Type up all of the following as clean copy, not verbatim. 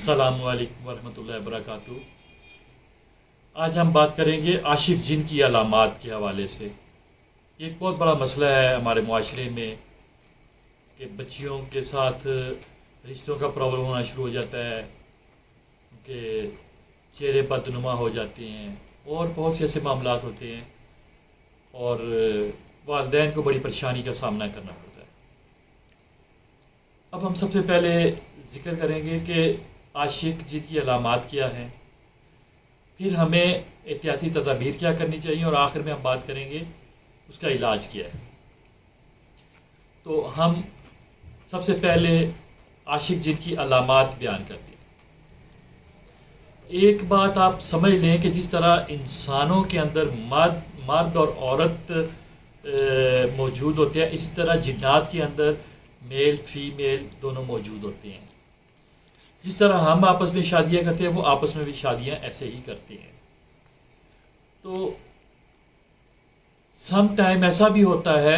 السلام علیکم ورحمۃ اللہ وبرکاتہ۔ آج ہم بات کریں گے عاشق جن کی علامات کے حوالے سے۔ یہ ایک بہت بڑا مسئلہ ہے ہمارے معاشرے میں کہ بچیوں کے ساتھ رشتوں کا پرابلم ہونا شروع ہو جاتا ہے کہ چہرے بدنما ہو جاتے ہیں اور بہت سے ایسے معاملات ہوتے ہیں اور والدین کو بڑی پریشانی کا سامنا کرنا پڑتا ہے۔ اب ہم سب سے پہلے ذکر کریں گے کہ عاشق جن کی علامات کیا ہیں، پھر ہمیں احتیاطی تدابیر کیا کرنی چاہیے اور آخر میں ہم بات کریں گے اس کا علاج کیا ہے۔ تو ہم سب سے پہلے عاشق جن کی علامات بیان کرتے ہیں۔ ایک بات آپ سمجھ لیں کہ جس طرح انسانوں کے اندر مرد اور عورت موجود ہوتے ہیں، اسی طرح جنات کے اندر میل فیمیل دونوں موجود ہوتے ہیں۔ جس طرح ہم آپس میں شادیاں کرتے ہیں وہ آپس میں بھی شادیاں ایسے ہی کرتے ہیں۔ تو سم ٹائم ایسا بھی ہوتا ہے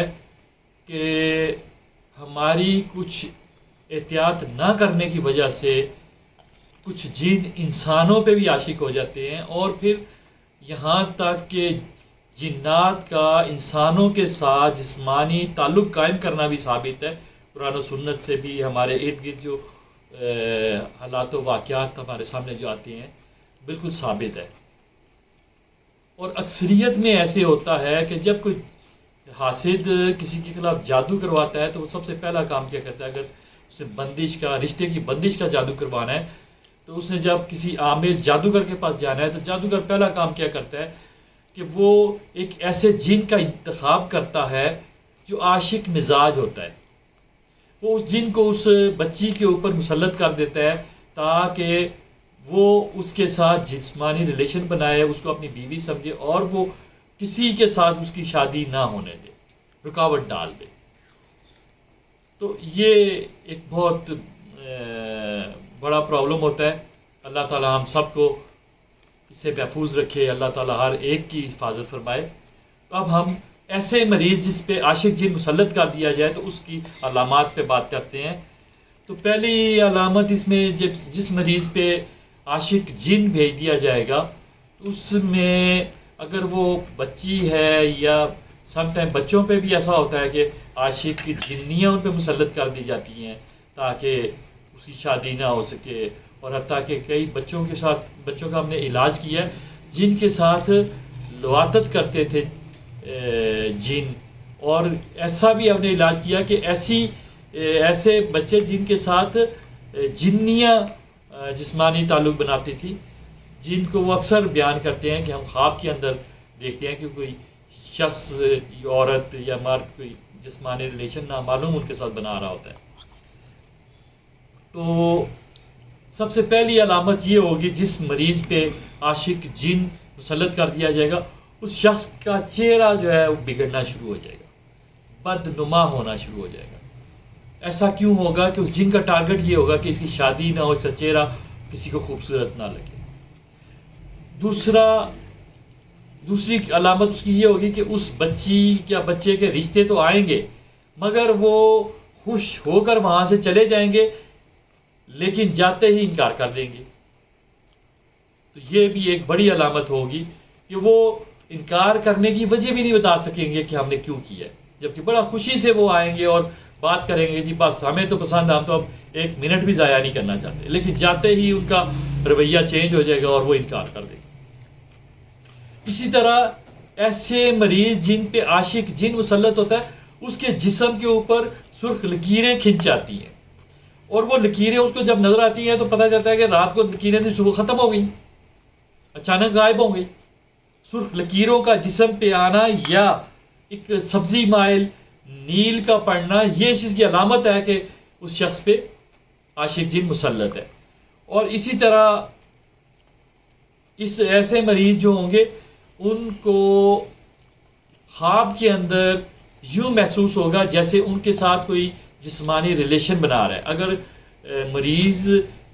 کہ ہماری کچھ احتیاط نہ کرنے کی وجہ سے کچھ جن انسانوں پہ بھی عاشق ہو جاتے ہیں، اور پھر یہاں تک کہ جنات کا انسانوں کے ساتھ جسمانی تعلق قائم کرنا بھی ثابت ہے۔ قرآن و سنت سے بھی ہمارے ارد گرد جو حالات و واقعات ہمارے سامنے جو آتے ہیں بالکل ثابت ہے۔ اور اکثریت میں ایسے ہوتا ہے کہ جب کوئی حاسد کسی کے خلاف جادو کرواتا ہے تو وہ سب سے پہلا کام کیا کرتا ہے، اگر اس نے رشتے کی بندش کا جادو کروانا ہے تو اس نے جب کسی عامل جادوگر کے پاس جانا ہے تو جادوگر پہلا کام کیا کرتا ہے کہ وہ ایک ایسے جن کا انتخاب کرتا ہے جو عاشق مزاج ہوتا ہے۔ وہ اس جن کو اس بچی کے اوپر مسلط کر دیتا ہے تاکہ وہ اس کے ساتھ جسمانی ریلیشن بنائے، اس کو اپنی بیوی سمجھے اور وہ کسی کے ساتھ اس کی شادی نہ ہونے دے، رکاوٹ ڈال دے۔ تو یہ ایک بہت بڑا پرابلم ہوتا ہے۔ اللہ تعالی ہم سب کو اس سے محفوظ رکھے، اللہ تعالی ہر ایک کی حفاظت فرمائے۔ اب ہم ایسے مریض جس پہ عاشق جن مسلط کر دیا جائے تو اس کی علامات پہ بات کرتے ہیں۔ تو پہلی علامت اس میں جس مریض پہ عاشق جن بھیج دیا جائے گا اس میں اگر وہ بچی ہے یا سم ٹائم بچوں پہ بھی ایسا ہوتا ہے کہ عاشق کی جنیاں ان پہ مسلط کر دی جاتی ہیں تاکہ اس کی شادی نہ ہو سکے، اور حتیٰ کہ کئی بچوں کا ہم نے علاج کیا ہے جن کے ساتھ لواطت کرتے تھے جن، اور ایسا بھی ہم نے علاج کیا کہ ایسے بچے جن کے ساتھ جنیاں جسمانی تعلق بناتی تھی، جن کو وہ اکثر بیان کرتے ہیں کہ ہم خواب کے اندر دیکھتے ہیں کہ کوئی شخص عورت یا مرد کوئی جسمانی ریلیشن نامعلوم ان کے ساتھ بنا رہا ہوتا ہے۔ تو سب سے پہلی علامت یہ ہوگی جس مریض پہ عاشق جن مسلط کر دیا جائے گا اس شخص کا چہرہ جو ہے وہ بگڑنا شروع ہو جائے گا، بدنما ہونا شروع ہو جائے گا۔ ایسا کیوں ہوگا کہ اس جن کا ٹارگٹ یہ ہوگا کہ اس کی شادی نہ ہو، اس کا چہرہ کسی کو خوبصورت نہ لگے۔ دوسری علامت اس کی یہ ہوگی کہ اس بچی یا بچے کے رشتے تو آئیں گے مگر وہ خوش ہو کر وہاں سے چلے جائیں گے لیکن جاتے ہی انکار کر دیں گے۔ تو یہ بھی ایک بڑی علامت ہوگی کہ وہ انکار کرنے کی وجہ بھی نہیں بتا سکیں گے کہ ہم نے کیوں کیا ہے، جبکہ بڑا خوشی سے وہ آئیں گے اور بات کریں گے، جی بس ہمیں تو پسند ہے، ہم تو اب ایک منٹ بھی ضائع نہیں کرنا چاہتے، لیکن جاتے ہی ان کا رویہ چینج ہو جائے گا اور وہ انکار کر دیں گے۔ اسی طرح ایسے مریض جن پہ عاشق جن مسلط ہوتا ہے اس کے جسم کے اوپر سرخ لکیریں کھنچ جاتی ہیں، اور وہ لکیریں اس کو جب نظر آتی ہیں تو پتہ چلتا ہے کہ رات کو لکیریں تھیں، صبح ختم ہو گئیں، اچانک غائب ہو گئی۔ سرخ لکیروں کا جسم پہ آنا یا ایک سبزی مائل نیل کا پڑنا یہ اس چیز کی علامت ہے کہ اس شخص پہ عاشق جن مسلط ہے۔ اور اسی طرح ایسے مریض جو ہوں گے ان کو خواب کے اندر یوں محسوس ہوگا جیسے ان کے ساتھ کوئی جسمانی ریلیشن بنا رہا ہے۔ اگر مریض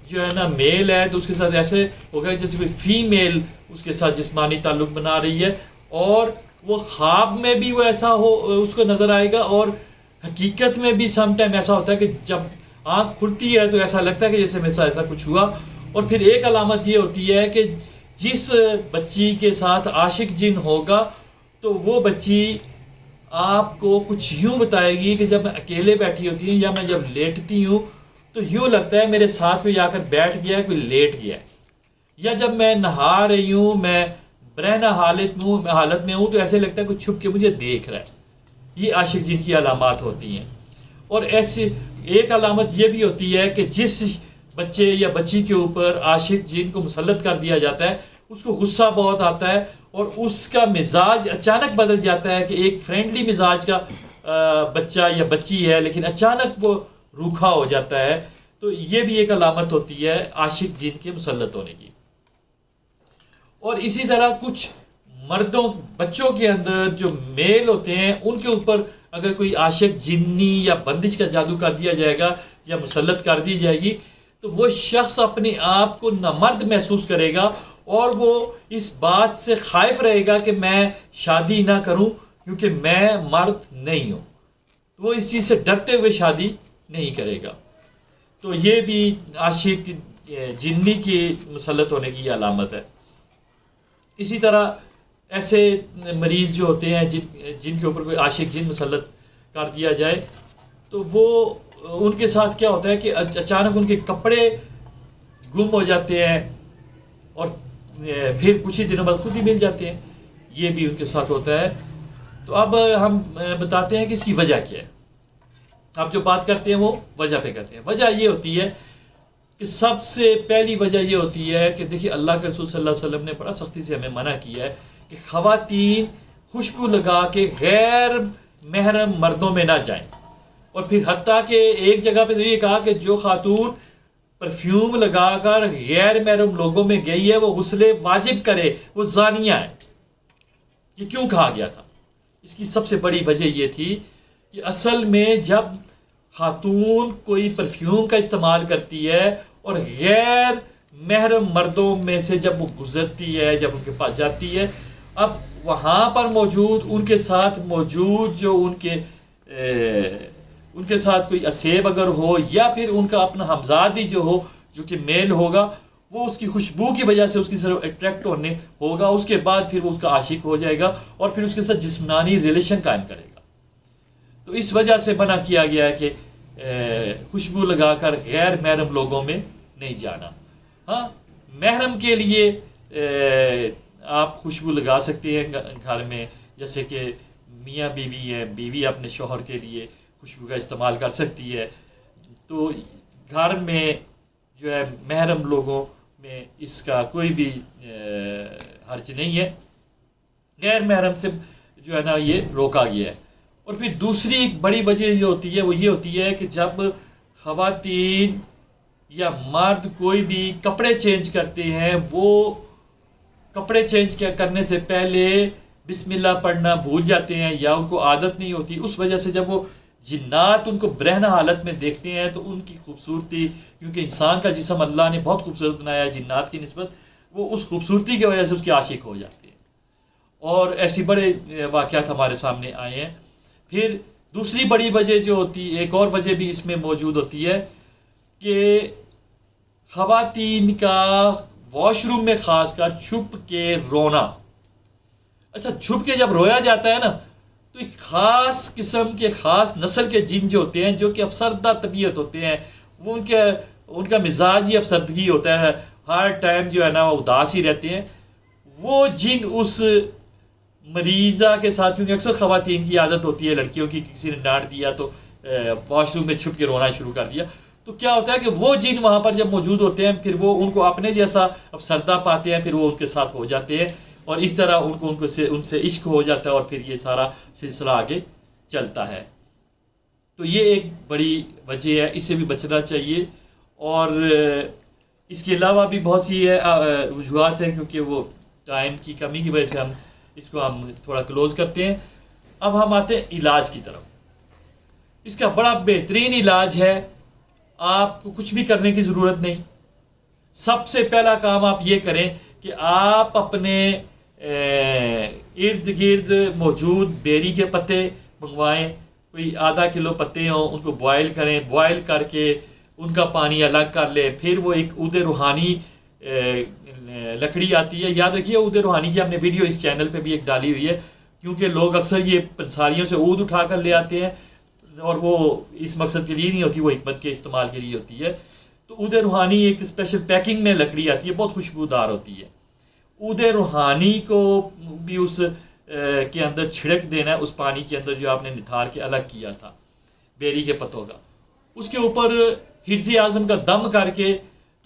جو ہے نا میل ہے تو اس کے ساتھ ایسے ہوگا جیسے کوئی فیمیل اس کے ساتھ جسمانی تعلق بنا رہی ہے، اور وہ خواب میں بھی وہ ایسا اس کو نظر آئے گا، اور حقیقت میں بھی سم ٹائم ایسا ہوتا ہے کہ جب آنکھ کھلتی ہے تو ایسا لگتا ہے کہ جیسے میرے ساتھ ایسا کچھ ہوا، اور پھر ایک علامت یہ ہوتی ہے کہ جس بچی کے ساتھ عاشق جن ہوگا تو وہ بچی آپ کو کچھ یوں بتائے گی کہ جب میں اکیلے بیٹھی ہوتی ہوں یا میں جب لیٹتی ہوں تو یوں لگتا ہے میرے ساتھ کوئی آ کر بیٹھ گیا ہے، کوئی لیٹ گیا ہے، یا جب میں نہا رہی ہوں، میں برہنہ حالت میں ہوں تو ایسے لگتا ہے کوئی چھپ کے مجھے دیکھ رہا ہے۔ یہ عاشق جن کی علامات ہوتی ہیں۔ اور ایسی ایک علامت یہ بھی ہوتی ہے کہ جس بچے یا بچی کے اوپر عاشق جن کو مسلط کر دیا جاتا ہے اس کو غصہ بہت آتا ہے اور اس کا مزاج اچانک بدل جاتا ہے کہ ایک فرینڈلی مزاج کا بچہ یا بچی ہے لیکن اچانک وہ روکھا ہو جاتا ہے، تو یہ بھی ایک علامت ہوتی ہے عاشق جن کے مسلط ہونے کی۔ اور اسی طرح کچھ بچوں کے اندر جو میل ہوتے ہیں ان کے اوپر اگر کوئی عاشق جنی یا بندش کا جادو کر دیا جائے گا یا مسلط کر دی جائے گی تو وہ شخص اپنے آپ کو نامرد محسوس کرے گا اور وہ اس بات سے خائف رہے گا کہ میں شادی نہ کروں کیونکہ میں مرد نہیں ہوں، وہ اس چیز سے ڈرتے ہوئے شادی نہیں کرے گا۔ تو یہ بھی عاشق جنی کی مسلط ہونے کی علامت ہے۔ اسی طرح ایسے مریض جو ہوتے ہیں جن کے اوپر کوئی عاشق جن مسلط کر دیا جائے تو وہ ان کے ساتھ کیا ہوتا ہے کہ اچانک ان کے کپڑے گم ہو جاتے ہیں اور پھر کچھ ہی دنوں بعد خود ہی مل جاتے ہیں، یہ بھی ان کے ساتھ ہوتا ہے۔ تو اب ہم بتاتے ہیں کہ اس کی وجہ کیا ہے۔ اب جو بات کرتے ہیں وہ وجہ پہ کرتے ہیں۔ وجہ یہ ہوتی ہے کہ سب سے پہلی وجہ یہ ہوتی ہے کہ دیکھیے اللہ کے رسول صلی اللہ علیہ وسلم نے بڑا سختی سے ہمیں منع کیا ہے کہ خواتین خوشبو لگا کے غیر محرم مردوں میں نہ جائیں، اور پھر حتیٰ کہ ایک جگہ پہ تو یہ کہا کہ جو خاتون پرفیوم لگا کر غیر محرم لوگوں میں گئی ہے وہ غسل واجب کرے، وہ زانیہ ہے۔ یہ کیوں کہا گیا تھا؟ اس کی سب سے بڑی وجہ یہ تھی کہ اصل میں جب خاتون کوئی پرفیوم کا استعمال کرتی ہے اور غیر محرم مردوں میں سے جب وہ گزرتی ہے، جب ان کے پاس جاتی ہے، اب وہاں پر موجود ان کے ساتھ موجود جو ان کے ساتھ کوئی اسیب اگر ہو یا پھر ان کا اپنا ہمزاد ہی جو ہو جو کہ میل ہوگا، وہ اس کی خوشبو کی وجہ سے اس کی طرف اٹریکٹ ہونے ہوگا، اس کے بعد پھر وہ اس کا عاشق ہو جائے گا اور پھر اس کے ساتھ جسمانی ریلیشن قائم کرے گا۔ تو اس وجہ سے منع کیا گیا ہے کہ خوشبو لگا کر غیر محرم لوگوں میں نہیں جانا۔ ہاں، محرم کے لیے آپ خوشبو لگا سکتے ہیں گھر میں، جیسے کہ میاں بیوی ہے، بیوی اپنے شوہر کے لیے خوشبو کا استعمال کر سکتی ہے۔ تو گھر میں جو ہے محرم لوگوں میں اس کا کوئی بھی حرج نہیں ہے، غیر محرم سے جو ہے نا یہ روکا گیا ہے۔ اور پھر دوسری ایک بڑی وجہ یہ ہوتی ہے کہ جب خواتین یا مرد کوئی بھی کپڑے چینج کرتے ہیں، وہ کپڑے چینج کرنے سے پہلے بسم اللہ پڑھنا بھول جاتے ہیں یا ان کو عادت نہیں ہوتی، اس وجہ سے جب وہ جنات ان کو برہنہ حالت میں دیکھتے ہیں تو ان کی خوبصورتی، کیونکہ انسان کا جسم اللہ نے بہت خوبصورت بنایا ہے جنات کی نسبت، وہ اس خوبصورتی کی وجہ سے اس کے عاشق ہو جاتے ہیں، اور ایسی بڑے واقعات ہمارے سامنے آئے ہیں۔ پھر دوسری بڑی وجہ جو ہوتی ہے، ایک اور وجہ بھی اس میں موجود ہوتی ہے کہ خواتین کا واش روم میں خاص کر چھپ کے رونا۔ اچھا، چھپ کے جب رویا جاتا ہے نا تو ایک خاص قسم کے خاص نسل کے جن جو ہوتے ہیں جو کہ افسردہ طبیعت ہوتے ہیں، وہ ان کا مزاج ہی افسردگی ہوتا ہے، ہر ٹائم جو ہے نا وہ اداس ہی رہتے ہیں، وہ جن اس مریضہ کے ساتھ، کیونکہ اکثر خواتین کی عادت ہوتی ہے لڑکیوں کی، کسی نے ڈانٹ دیا تو واش روم میں چھپ کے رونا شروع کر دیا، تو کیا ہوتا ہے کہ وہ جن وہاں پر جب موجود ہوتے ہیں پھر وہ ان کو اپنے جیسا افسردہ پاتے ہیں، پھر وہ ان کے ساتھ ہو جاتے ہیں اور اس طرح ان سے عشق ہو جاتا ہے اور پھر یہ سارا سلسلہ آگے چلتا ہے۔ تو یہ ایک بڑی وجہ ہے، اس سے بھی بچنا چاہیے۔ اور اس کے علاوہ بھی بہت سی وجوہات ہیں، کیونکہ وہ ٹائم کی کمی کی وجہ سے اس کو ہم تھوڑا کلوز کرتے ہیں۔ اب ہم آتے ہیں علاج کی طرف۔ اس کا بڑا بہترین علاج ہے، آپ کو کچھ بھی کرنے کی ضرورت نہیں۔ سب سے پہلا کام آپ یہ کریں کہ آپ اپنے ارد گرد موجود بیری کے پتے منگوائیں، کوئی آدھا کلو پتے ہوں، ان کو بوائل کریں، بوائل کر کے ان کا پانی الگ کر لے. پھر وہ ایک عود روحانی لکڑی آتی ہے. یاد رکھیے عود روحانی کی ہم نے ویڈیو اس چینل پہ بھی ایک ڈالی ہوئی ہے، کیونکہ لوگ اکثر یہ پنساریوں سے عود اٹھا کر لے آتے ہیں اور وہ اس مقصد کے لیے نہیں ہوتی، وہ حکمت کے استعمال کے لیے ہوتی ہے. تو عود روحانی ایک اسپیشل پیکنگ میں لکڑی آتی ہے، بہت خوشبودار ہوتی ہے. عود روحانی کو بھی اس کے اندر چھڑک دینا ہے، اس پانی کے اندر جو آپ نے نتھار کے الگ کیا تھا بیری کے پتوں کا. اس کے اوپر حرز اعظم کا دم کر کے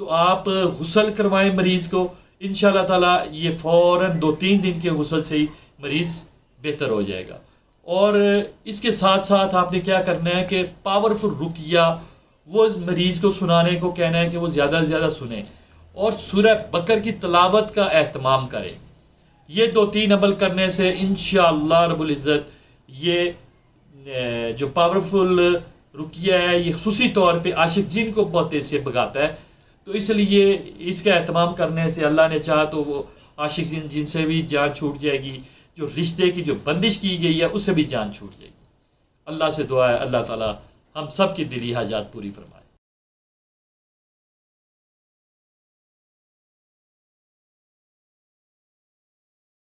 تو آپ غسل کروائیں مریض کو. انشاءاللہ تعالیٰ یہ فوراً 2-3 دن کے غسل سے ہی مریض بہتر ہو جائے گا. اور اس کے ساتھ ساتھ آپ نے کیا کرنا ہے کہ پاورفل رقیہ وہ مریض کو سنانے کو کہنا ہے کہ وہ زیادہ سے زیادہ سنیں اور سورہ بقر کی تلاوت کا اہتمام کریں. یہ 2-3 عمل کرنے سے انشاءاللہ رب العزت یہ جو پاورفل رقیہ ہے یہ خصوصی طور پہ عاشق جن کو بہت تیزی سے بھگاتا ہے. تو اس لیے اس کا اہتمام کرنے سے اللہ نے چاہا تو وہ عاشق جن سے بھی جان چھوٹ جائے گی، جو رشتے کی جو بندش کی گئی ہے اس سے بھی جان چھوٹ جائے گی. اللہ سے دعا ہے اللہ تعالی ہم سب کی دلی حاجات پوری فرمائے.